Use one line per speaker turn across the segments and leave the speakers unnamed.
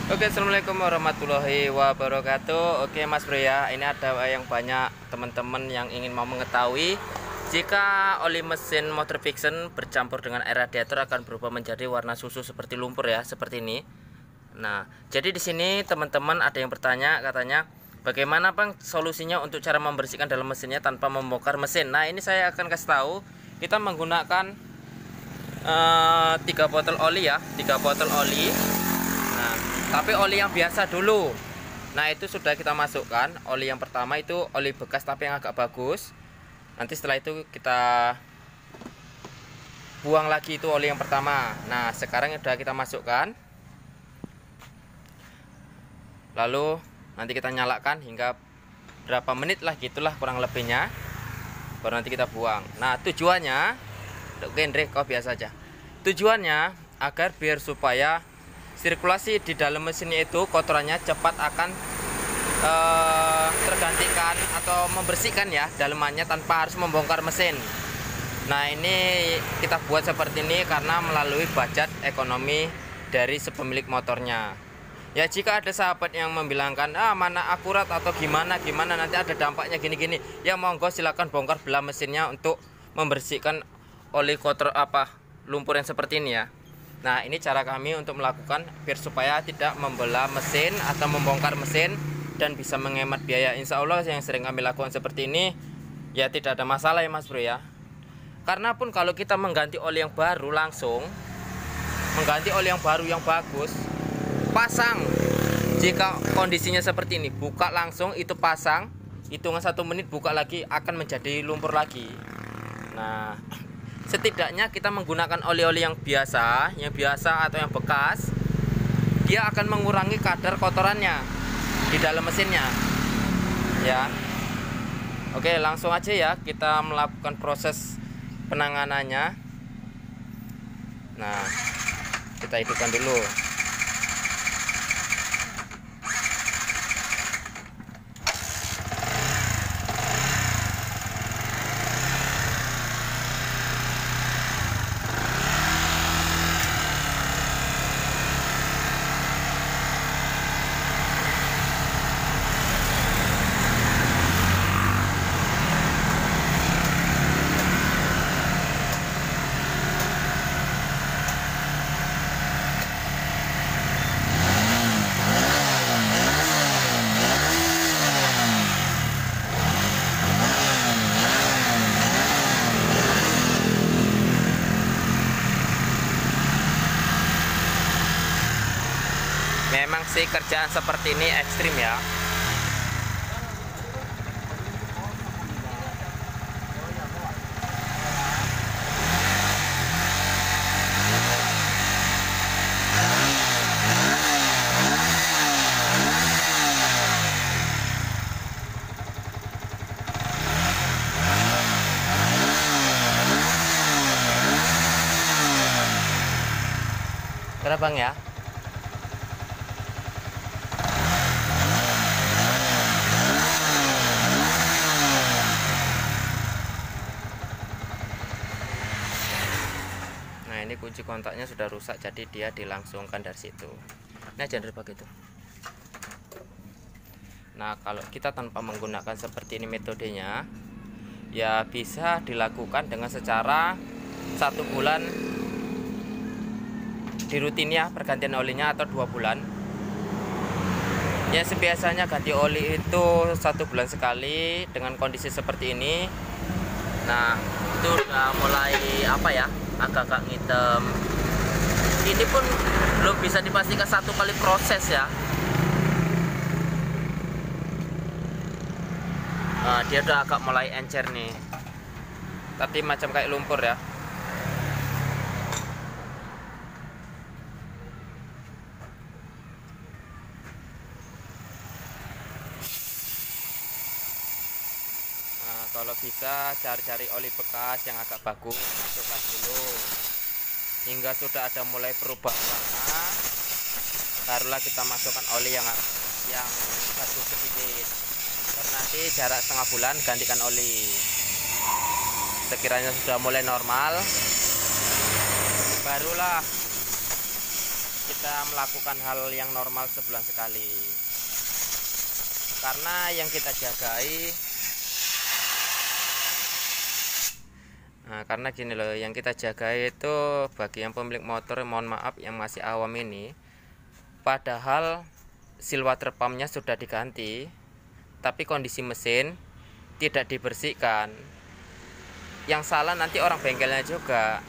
Oke, assalamualaikum warahmatullahi wabarakatuh. Oke, Mas Bro ya, ini ada yang banyak teman-teman yang ingin mau mengetahui jika oli mesin motor friction bercampur dengan air radiator akan berubah menjadi warna susu seperti lumpur ya, seperti ini. Nah, jadi di sini teman-teman ada yang bertanya, katanya bagaimana Bang solusinya untuk cara membersihkan dalam mesinnya tanpa membongkar mesin. Nah, ini saya akan kasih tahu. Kita menggunakan 3 botol oli ya, 3 botol oli. Nah, tapi oli yang biasa dulu. Nah, itu sudah kita masukkan. Oli yang pertama itu oli bekas tapi yang agak bagus. Nanti setelah itu kita buang lagi itu oli yang pertama. Nah, sekarang sudah kita masukkan. Lalu nanti kita nyalakan hingga berapa menit lah gitulah kurang lebihnya. Baru nanti kita buang. Nah, tujuannya genre kau biasa aja. Tujuannya agar biar supaya sirkulasi di dalam mesinnya itu kotorannya cepat akan tergantikan atau membersihkan ya dalemannya tanpa harus membongkar mesin. Nah, ini kita buat seperti ini karena melalui budget ekonomi dari si pemilik motornya. Ya, jika ada sahabat yang membilangkan mana akurat atau gimana nanti ada dampaknya gini-gini, ya monggo silakan bongkar belah mesinnya untuk membersihkan oli kotor lumpur yang seperti ini ya. Nah, ini cara kami untuk melakukan biar supaya tidak membelah mesin atau membongkar mesin dan bisa menghemat biaya. Insya Allah yang sering kami lakukan seperti ini ya tidak ada masalah ya Mas Bro ya. Karena pun kalau kita mengganti oli yang baru langsung, mengganti oli yang baru yang bagus, pasang. Jika kondisinya seperti ini, buka langsung itu pasang, hitungan 1 menit buka lagi akan menjadi lumpur lagi. Nah, setidaknya kita menggunakan oli-oli yang biasa atau yang bekas, dia akan mengurangi kadar kotorannya di dalam mesinnya. Ya. Oke, langsung aja ya kita melakukan proses penanganannya. Nah, kita hidupkan dulu. Memang sih kerjaan seperti ini ekstrim ya. Berapa Bang ya? Nah, ini kunci kontaknya sudah rusak, jadi dia dilangsungkan dari situ. Nah, jangan lupa gitu. Nah, kalau kita tanpa menggunakan seperti ini metodenya, ya bisa dilakukan dengan secara 1 bulan di rutin ya pergantian olinya atau 2 bulan. Ya, sebiasanya ganti oli itu 1 bulan sekali dengan kondisi seperti ini. Nah, itu udah mulai agak-agak ngitem. Ini pun belum bisa dipastikan 1 kali proses ya. Nah, dia udah agak mulai encer nih. Tadi macam kayak lumpur ya. Nah, kalau bisa cari-cari oli bekas yang agak bagus, masukkan dulu hingga sudah ada mulai perubahan warna, barulah kita masukkan oli yang bagus sedikit. Baru nanti jarak setengah bulan gantikan oli. Sekiranya sudah mulai normal, barulah kita melakukan hal yang normal sebulan sekali. Karena yang kita jagai, karena gini loh, yang kita jaga itu bagi yang pemilik motor, mohon maaf yang masih awam ini, padahal seal water pumpnya sudah diganti, tapi kondisi mesin tidak dibersihkan. Yang salah nanti orang bengkelnya juga,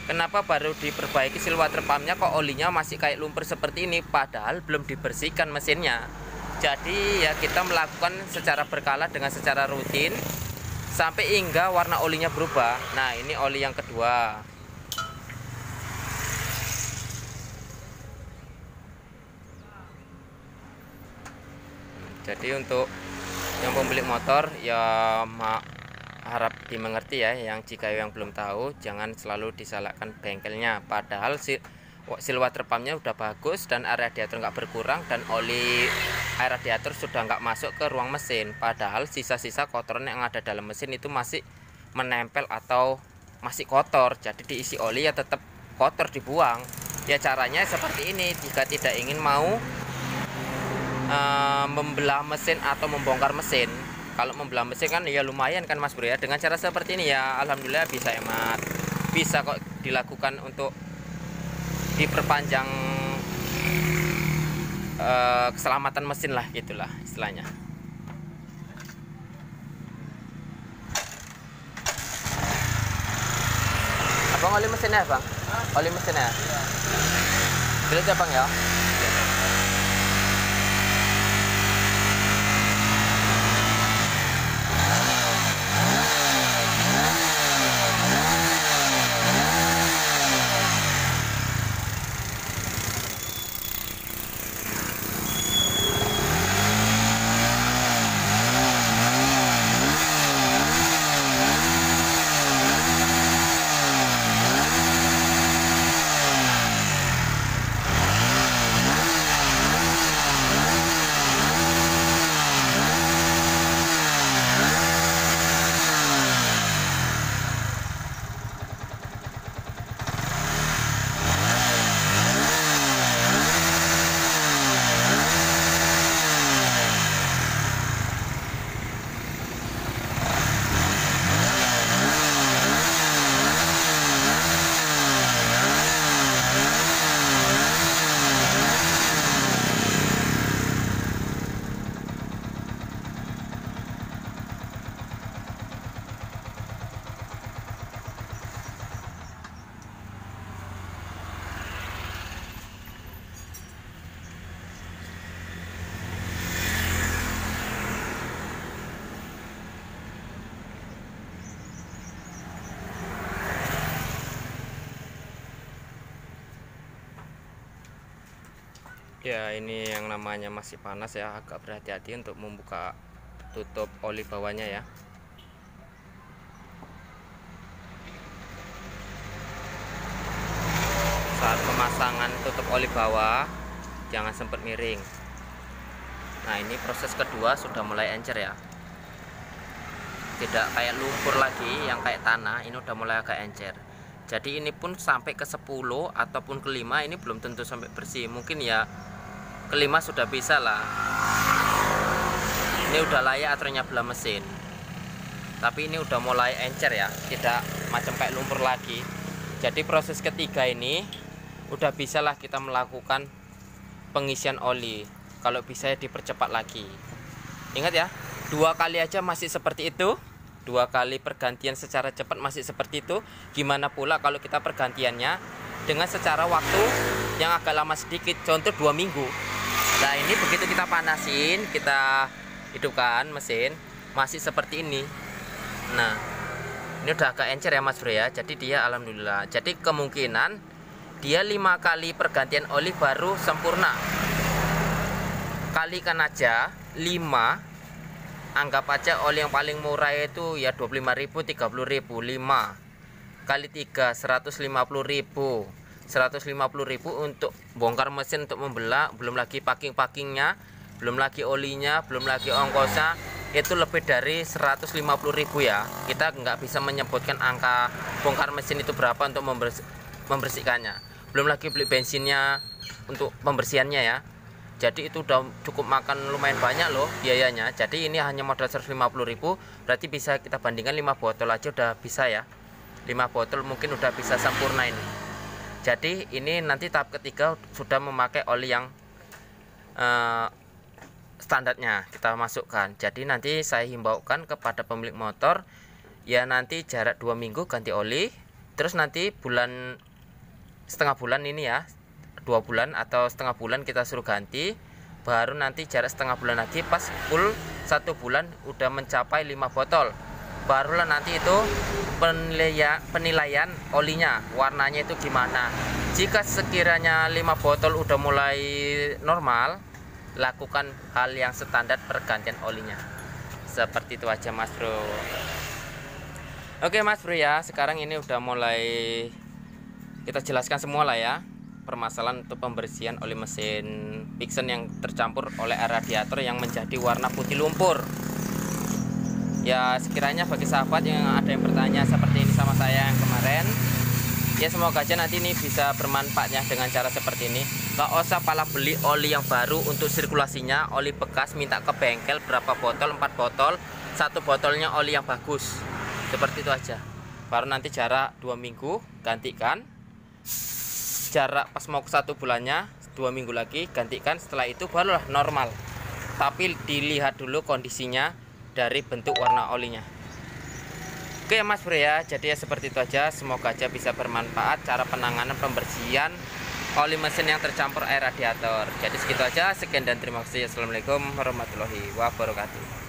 Kenapa baru diperbaiki seal water pumpnya kok olinya masih kayak lumpur seperti ini, padahal belum dibersihkan mesinnya. Jadi ya kita melakukan secara berkala dengan secara rutin sampai hingga warna olinya berubah. Nah, ini oli yang kedua. Jadi untuk yang pemilik motor ya harap dimengerti ya, yang jika yang belum tahu jangan selalu disalahkan bengkelnya, padahal seal water pumpnya udah bagus dan air radiator nggak berkurang dan oli air radiator sudah nggak masuk ke ruang mesin, padahal sisa-sisa kotoran yang ada dalam mesin itu masih menempel atau masih kotor, jadi diisi oli ya tetap kotor dibuang. Ya caranya seperti ini, jika tidak ingin mau membelah mesin atau membongkar mesin. Kalau membelah mesin kan ya lumayan kan Mas Bro ya, dengan cara seperti ini ya alhamdulillah bisa hemat, bisa kok dilakukan untuk diperpanjang keselamatan mesin lah, gitulah istilahnya. Abang oli mesinnya bang? Oli mesinnya? Iya. Bila aja bang ya? Ya ini yang namanya masih panas ya, agak berhati-hati untuk membuka tutup oli bawahnya ya. Saat pemasangan tutup oli bawah jangan sempat miring. Nah ini proses kedua sudah mulai encer ya, tidak kayak lumpur lagi yang kayak tanah, ini udah mulai agak encer. Jadi ini pun sampai ke 10 ataupun ke 5 ini belum tentu sampai bersih, mungkin ya ke 5 sudah bisa lah. Ini udah layak aturnya belah mesin, tapi ini udah mulai encer ya, tidak macam kayak lumpur lagi. Jadi proses ketiga ini udah bisa lah kita melakukan pengisian oli, kalau bisa ya dipercepat lagi. Ingat ya, 2 kali aja masih seperti itu, 2 kali pergantian secara cepat masih seperti itu. Gimana pula kalau kita pergantiannya dengan secara waktu yang agak lama sedikit, contoh 2 minggu. Nah ini begitu kita panasin, kita hidupkan mesin, masih seperti ini. Nah ini udah agak encer ya Mas Bro ya, jadi dia alhamdulillah. Jadi kemungkinan dia 5 kali pergantian oli baru sempurna. Kalikan aja 5, anggap aja oli yang paling murah itu ya 25.000, 30.000, 5 kali 3 150.000. 150.000 untuk bongkar mesin, untuk membelah, belum lagi packing-packingnya, belum lagi olinya, belum lagi ongkosnya, itu lebih dari 150.000 ya. Kita nggak bisa menyebutkan angka bongkar mesin itu berapa untuk membersihkannya. belum lagi beli bensinnya untuk pembersihannya ya. Jadi itu udah cukup makan lumayan banyak loh biayanya. Jadi ini hanya modal 150.000, berarti bisa kita bandingkan 5 botol aja udah bisa ya. 5 botol mungkin udah bisa sempurna ini. Jadi ini nanti tahap ketiga sudah memakai oli yang standarnya kita masukkan. Jadi nanti saya himbaukan kepada pemilik motor ya, nanti jarak 2 minggu ganti oli. Terus nanti setengah bulan ini ya, 2 bulan atau setengah bulan kita suruh ganti, baru nanti jarak setengah bulan lagi pas full 1 bulan udah mencapai 5 botol, barulah nanti itu penilaian olinya, warnanya itu gimana. Jika sekiranya 5 botol udah mulai normal, lakukan hal yang standar pergantian olinya. Seperti itu aja Mas Bro. Oke Mas Bro ya, sekarang ini udah mulai kita jelaskan semua lah ya, permasalahan untuk pembersihan oli mesin Pixen yang tercampur oleh air radiator yang menjadi warna putih lumpur. Ya sekiranya bagi sahabat yang ada yang bertanya seperti ini sama saya yang kemarin, ya semoga aja nanti ini bisa bermanfaat ya dengan cara seperti ini. Gak usah pala beli oli yang baru untuk sirkulasinya, oli bekas minta ke bengkel berapa botol, 4 botol, 1 botolnya oli yang bagus. Seperti itu aja. Baru nanti jarak 2 minggu gantikan, jarak pas mau ke 1 bulannya 2 minggu lagi gantikan, setelah itu barulah normal. Tapi dilihat dulu kondisinya dari bentuk warna olinya. Oke Mas Bro ya, jadi ya seperti itu aja. Semoga aja bisa bermanfaat cara penanganan pembersihan oli mesin yang tercampur air radiator. Jadi segitu aja, sekian dan terima kasih. Assalamualaikum warahmatullahi wabarakatuh.